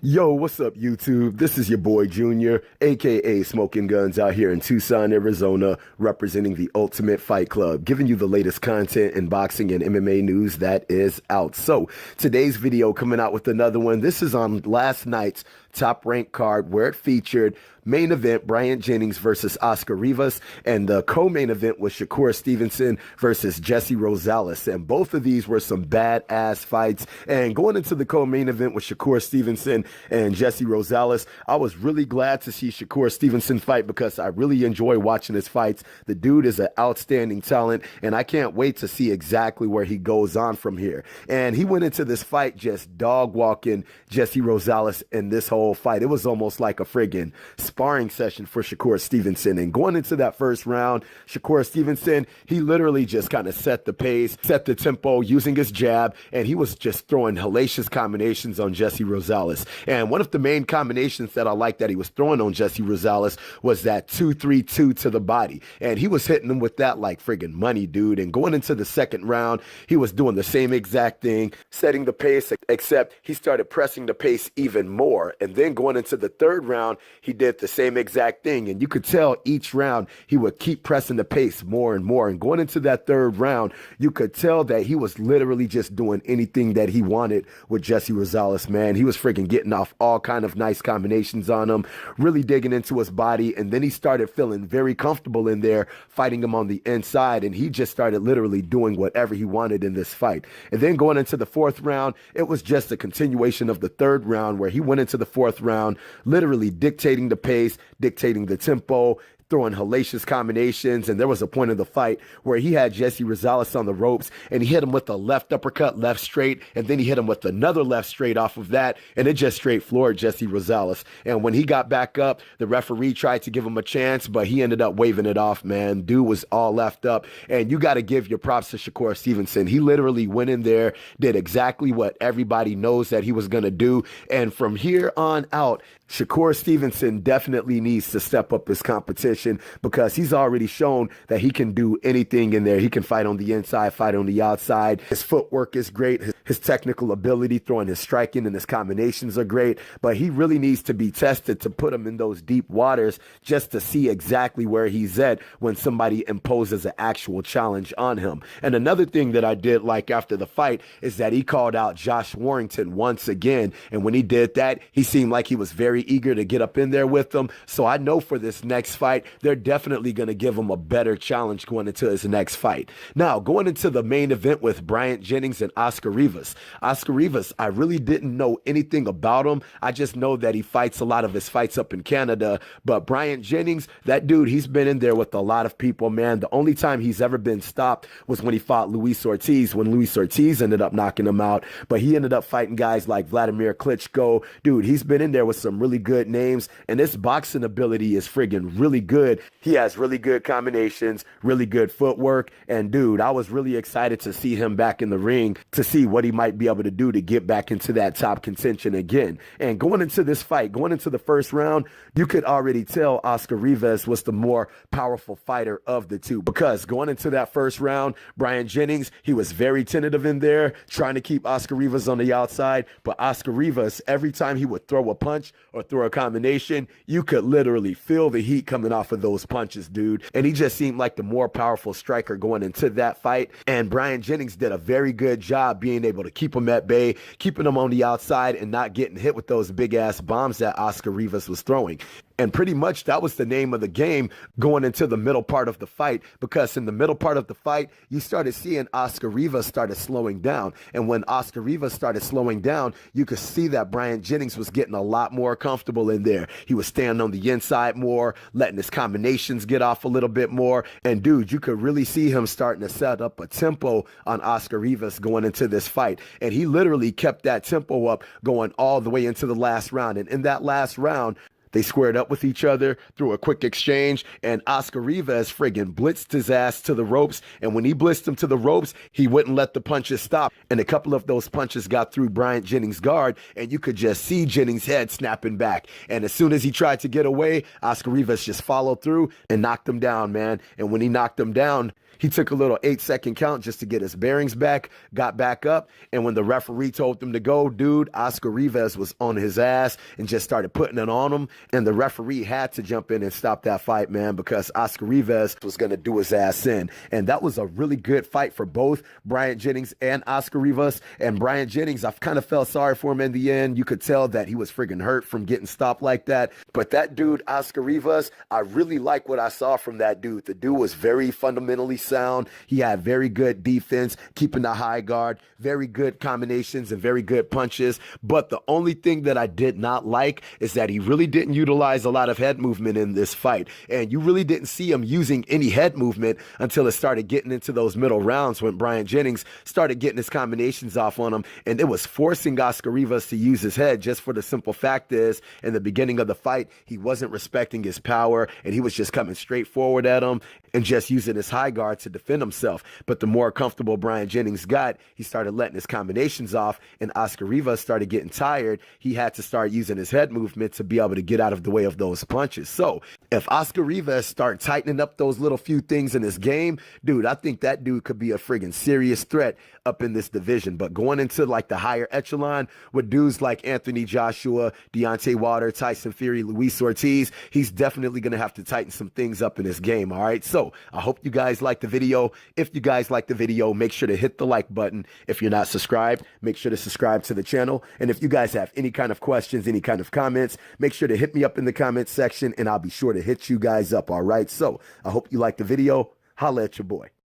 Yo, what's up, YouTube? This is your boy Junior, aka Smoking Guns, out here in Tucson, Arizona, representing the Ultimate Fight Club, giving you the latest content in boxing and MMA news that is out. So, today's video coming out with another one. This is on last night's Top Rank card, where it featured main event BRYANT Jennings versus OSCAR Rivas, and the co-main event was SHAKUR Stevenson versus JESSIE Rosales. And both of these were some badass fights. And going into the co-main event with SHAKUR Stevenson and JESSIE Rosales, I was really glad to see SHAKUR Stevenson fight because I really enjoy watching his fights. The dude is an outstanding talent, and I can't wait to see exactly where he goes on from here. And he went into this fight just dog walking JESSIE Rosales in this whole fight. It was almost like a friggin' sparring session for SHAKUR Stevenson. And going into that first round, SHAKUR Stevenson, he literally just kind of set the pace, set the tempo using his jab, and he was just throwing hellacious combinations on JESSIE Rosales. And one of the main combinations that I liked that he was throwing on JESSIE Rosales was that 2-3-2 to the body. And he was hitting him with that like friggin' money, dude. And going into the second round, he was doing the same exact thing, setting the pace, except he started pressing the pace even more. And then going into the third round, he did the same exact thing. And you could tell each round he would keep pressing the pace more and more. And going into that third round, you could tell that he was literally just doing anything that he wanted with JESSIE Rosales, man. He was freaking getting off all kind of nice combinations on him, really digging into his body. And then he started feeling very comfortable in there, fighting him on the inside. And he just started literally doing whatever he wanted in this fight. And then going into the fourth round, it was just a continuation of the third round, where he went into the fourth round, literally dictating the pace, dictating the tempo, throwing hellacious combinations. And there was a point in the fight where he had JESSIE Rosales on the ropes, and he hit him with a left uppercut, left straight, and then he hit him with another left straight off of that, and it just straight floored JESSIE Rosales. And when he got back up, the referee tried to give him a chance, but he ended up waving it off, man. Dude was all left up. And you got to give your props to SHAKUR Stevenson. He literally went in there, did exactly what everybody knows that he was going to do. And from here on out, SHAKUR Stevenson definitely needs to step up his competition, because he's already shown that he can do anything in there. He can fight on the inside, fight on the outside. His footwork is great. His technical ability, throwing his striking and his combinations are great, but he really needs to be tested to put him in those deep waters just to see exactly where he's at when somebody imposes an actual challenge on him. And another thing that I did like after the fight is that he called out Josh Warrington once again. And when he did that, he seemed like he was very eager to get up in there with them. So I know for this next fight, they're definitely going to give him a better challenge going into his next fight. Now, going into the main event with BRYANT Jennings and OSCAR Rivas. OSCAR Rivas, I really didn't know anything about him. I just know that he fights a lot of his fights up in Canada. But BRYANT Jennings, that dude, he's been in there with a lot of people, man. The only time he's ever been stopped was when he fought Luis Ortiz, when Luis Ortiz ended up knocking him out. But he ended up fighting guys like Vladimir Klitschko. Dude, he's been in there with some really good names, and his boxing ability is friggin' really good. He has really good combinations, really good footwork, and dude, I was really excited to see him back in the ring, to see what he might be able to do to get back into that top contention again. And going into this fight, going into the first round, you could already tell OSCAR Rivas was the more powerful fighter of the two, because going into that first round, BRYANT Jennings, he was very tentative in there, trying to keep OSCAR Rivas on the outside. But OSCAR Rivas, every time he would throw a punch or throw a combination, you could literally feel the heat coming off of those punches, dude. And he just seemed like the more powerful striker going into that fight. And BRYANT Jennings did a very good job being able to keep him at bay, keeping him on the outside, and not getting hit with those big ass bombs that OSCAR Rivas was throwing. And pretty much that was the name of the game going into the middle part of the fight, because in the middle part of the fight, you started seeing OSCAR Rivas started slowing down. And when OSCAR Rivas started slowing down, you could see that BRYANT Jennings was getting a lot more comfortable in there. He was standing on the inside more, letting his combinations get off a little bit more. And dude, you could really see him starting to set up a tempo on OSCAR Rivas going into this fight. And he literally kept that tempo up going all the way into the last round. And in that last round, they squared up with each other through a quick exchange, and OSCAR Rivas friggin' blitzed his ass to the ropes. And when he blitzed him to the ropes, he wouldn't let the punches stop. And a couple of those punches got through BRYANT Jennings' guard, and you could just see Jennings' head snapping back. And as soon as he tried to get away, OSCAR Rivas just followed through and knocked him down, man. And when he knocked him down, He took a little 8-second count just to get his bearings back, got back up, and when the referee told him to go, dude, OSCAR Rivas was on his ass and just started putting it on him, and the referee had to jump in and stop that fight, man, because OSCAR Rivas was going to do his ass in. And that was a really good fight for both BRYANT Jennings and OSCAR Rivas. And BRYANT Jennings, I kind of felt sorry for him in the end. You could tell that he was friggin' hurt from getting stopped like that. But that dude, OSCAR Rivas, I really like what I saw from that dude. The dude was very fundamentally sound. He had very good defense, keeping the high guard, very good combinations and very good punches. But the only thing that I did not like is that he really didn't utilize a lot of head movement in this fight. And you really didn't see him using any head movement until it started getting into those middle rounds when BRYANT Jennings started getting his combinations off on him. And it was forcing OSCAR Rivas to use his head, just for the simple fact is, in the beginning of the fight, he wasn't respecting his power and he was just coming straight forward at him and just using his high guard to defend himself. But the more comfortable BRYANT Jennings got, he started letting his combinations off, and OSCAR Rivas started getting tired. He had to start using his head movement to be able to get out of the way of those punches. So if OSCAR Rivas start tightening up those little few things in his game, dude, I think that dude could be a friggin' serious threat up in this division. But going into like the higher echelon with dudes like Anthony Joshua, Deontay Wilder, Tyson Fury, Luis Ortiz, he's definitely going to have to tighten some things up in his game. All right. So I hope you guys like the video. If you guys like the video, make sure to hit the like button. If you're not subscribed, make sure to subscribe to the channel. And if you guys have any kind of questions, any kind of comments, make sure to hit me up in the comment section and I'll be sure to hit you guys up. All right. So I hope you like the video. Holla at your boy.